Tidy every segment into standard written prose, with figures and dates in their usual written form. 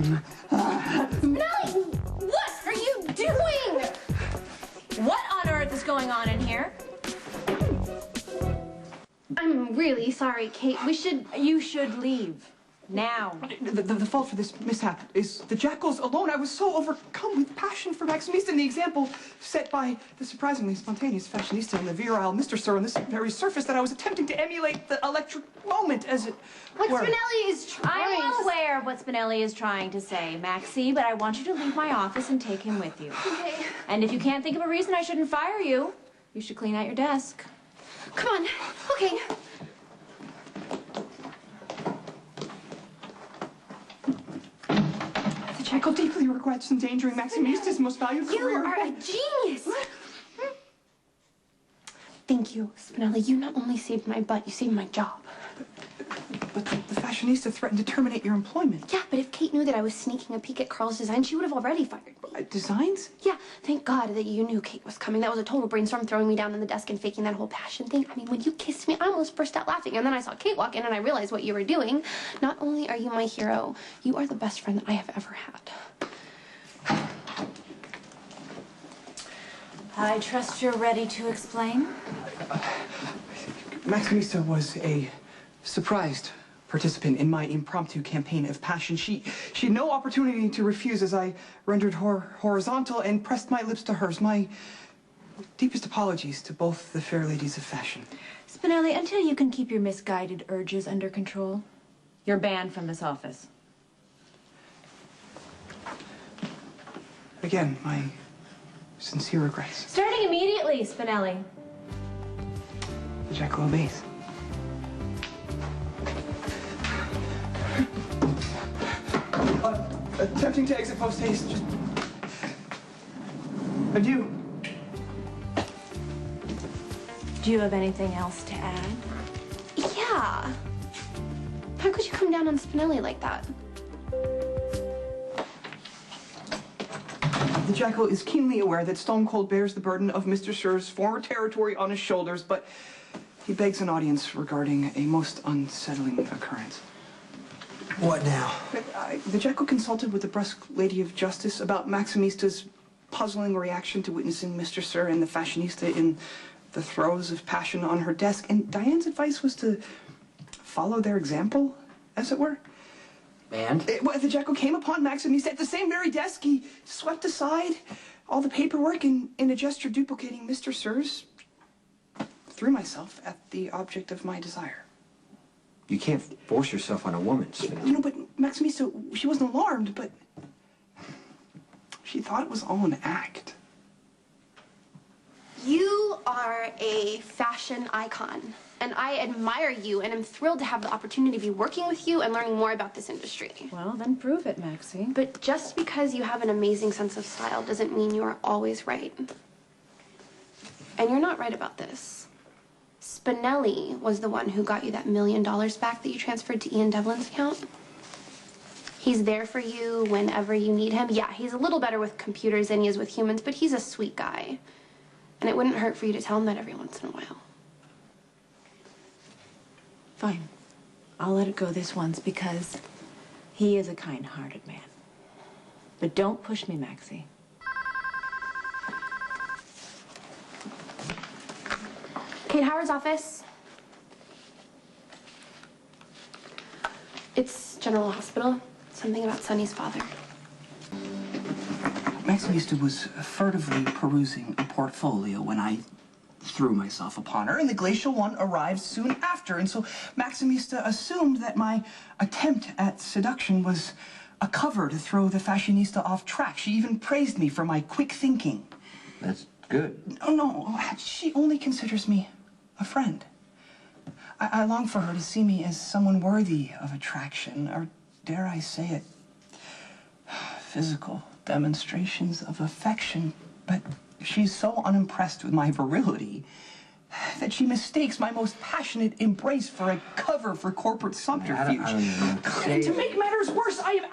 Spinelli, what are you doing? What on earth is going on in here? I'm really sorry, Kate. You should leave. Now. The fault for this mishap is the Jackal's alone. I was so overcome with passion for Maximista and the example set by the surprisingly spontaneous fashionista and the virile Mr. Sir on this very surface that I was attempting to emulate the electric moment, as it What were. Spinelli is trying I'm aware of what Spinelli is trying to say, Maxie, but I want you to leave my office and take him with you. Okay. And if you can't think of a reason I shouldn't fire you, you should clean out your desk. Come on. Okay. The Jackal deeply regrets endangering Maximista's most valued career. You are a genius. Thank you, Spinelli. You not only saved my butt, you saved my job. But the fashionista threatened to terminate your employment. Yeah, but if Kate knew that I was sneaking a peek at Carl's design, she would have already fired me. Designs? Yeah, thank God that you knew Kate was coming. That was a total brainstorm, throwing me down on the desk and faking that whole passion thing. I mean, when you kissed me, I almost burst out laughing. And then I saw Kate walk in and I realized what you were doing. Not only are you my hero, you are the best friend that I have ever had. I trust you're ready to explain. Maximista was a surprised participant in my impromptu campaign of passion. She had no opportunity to refuse as I rendered her horizontal and pressed my lips to hers. My deepest apologies to both the fair ladies of fashion. Spinelli, until you can keep your misguided urges under control, you're banned from this office. Again, my sincere regrets. Starting immediately, Spinelli. The Jackal obeys. Attempting to exit post haste, just... Adieu. Do you have anything else to add? Yeah. How could you come down on Spinelli like that? The Jackal is keenly aware that Stone Cold bears the burden of Mr. Sir's former territory on his shoulders, but he begs an audience regarding a most unsettling occurrence. What now? The Jackal consulted with the brusque Lady of Justice about Maximista's puzzling reaction to witnessing Mr. Sir and the fashionista in the throes of passion on her desk, and Diane's advice was to follow their example, as it were. And? The Jackal came upon Maximista at the same very desk. He swept aside all the paperwork and, in a gesture duplicating Mr. Sir's, threw myself at the object of my desire. You can't force yourself on a woman, Spinelli. You know, but Maximista, she wasn't alarmed, but she thought it was all an act. You are a fashion icon, and I admire you, and am thrilled to have the opportunity to be working with you and learning more about this industry. Well, then prove it, Maxie. But just because you have an amazing sense of style doesn't mean you are always right. And you're not right about this. Spinelli was the one who got you that $1 million back that you transferred to Ian Devlin's account. He's there for you whenever you need him. Yeah, he's a little better with computers than he is with humans, but he's a sweet guy. And it wouldn't hurt for you to tell him that every once in a while. Fine. I'll let it go this once because he is a kind-hearted man. But don't push me, Maxie. Kate Howard's office. It's General Hospital. Something about Sonny's father. Maximista was furtively perusing a portfolio when I threw myself upon her, and the glacial one arrived soon after. And so Maximista assumed that my attempt at seduction was a cover to throw the fashionista off track. She even praised me for my quick thinking. That's good. No, she only considers me a friend. I long for her to see me as someone worthy of attraction, or dare I say it, physical demonstrations of affection. But she's so unimpressed with my virility that she mistakes my most passionate embrace for a cover for corporate subterfuge. And to make matters worse, I am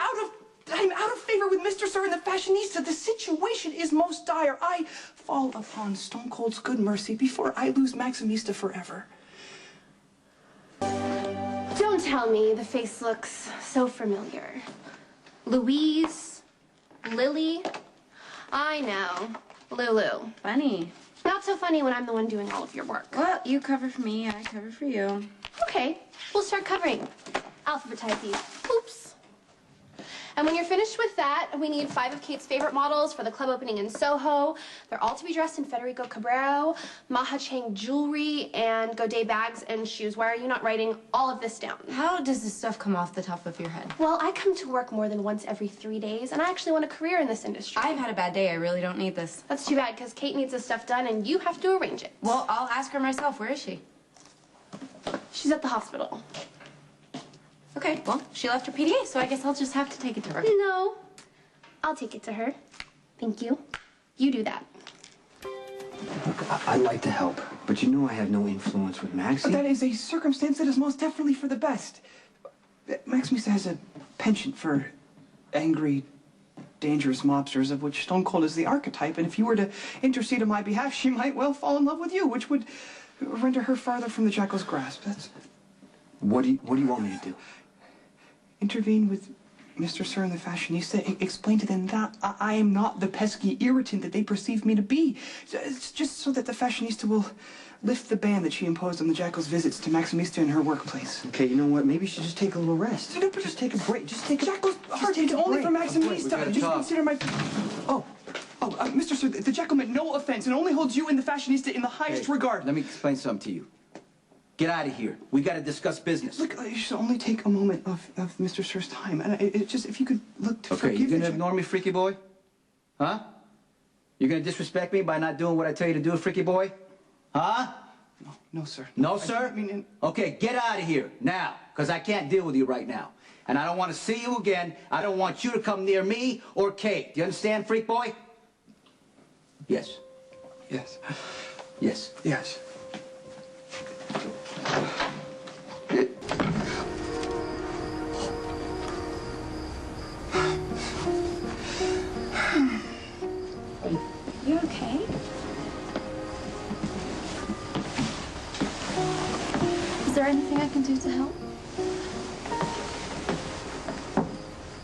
out of favor with Mr. Sir and the fashionista. The situation is most dire. I fall upon Stone Cold's good mercy before I lose Maximista forever. Don't tell me the face looks so familiar. Louise, Lily. I know. Lulu. Funny. Not so funny when I'm the one doing all of your work. Well, you cover for me, I cover for you. Okay, we'll start covering. Alphabetize these. Oops. And when you're finished with that, we need 5 of Kate's favorite models for the club opening in Soho. They're all to be dressed in Federico Cabrero, Maha Chang jewelry, and Godet bags and shoes. Why are you not writing all of this down? How does this stuff come off the top of your head? Well, I come to work more than once every 3 days, and I actually want a career in this industry. I've had a bad day. I really don't need this. That's too bad, because Kate needs this stuff done, and you have to arrange it. Well, I'll ask her myself. Where is she? She's at the hospital. Okay, well, she left her PDA, so I guess I'll just have to take it to her. No. I'll take it to her. Thank you. You do that. Look, I'd like to help, but you know I have no influence with Maxie. That is a circumstance that is most definitely for the best. Maxie has a penchant for angry, dangerous mobsters, of which Stone Cold is the archetype, and if you were to intercede on my behalf, she might well fall in love with you, which would render her farther from the Jackal's grasp. That's... What do you want me to do? Intervene with Mr. Sir and the fashionista. Explain to them that I am not the pesky irritant that they perceive me to be. It's just so that the fashionista will lift the ban that she imposed on the Jackal's visits to Maximista in her workplaess. Okay, you know what? Maybe you should just take a little rest. No, but Just take a break. Just take a... Jackal's heart is only for Maximista. Just consider my... Mr. Sir, the Jackal meant no offense and only holds you and the fashionista in the highest regard. Let me explain something to you. Get out of here. We got to discuss business. Look, you should only take a moment of Mr. Sir's time. And it just, if you could look to Okay, forgive you the gonna ignore me, freaky boy? Huh? You're gonna disrespect me by not doing what I tell you to do, freaky boy? Huh? No, sir. No, I sir? didn't mean... Okay, get out of here now, because I can't deal with you right now. And I don't want to see you again. I don't want you to come near me or Kate. Do you understand, freak boy? Yes. Yes. Yes. Yes. You okay? Is there anything I can do to help?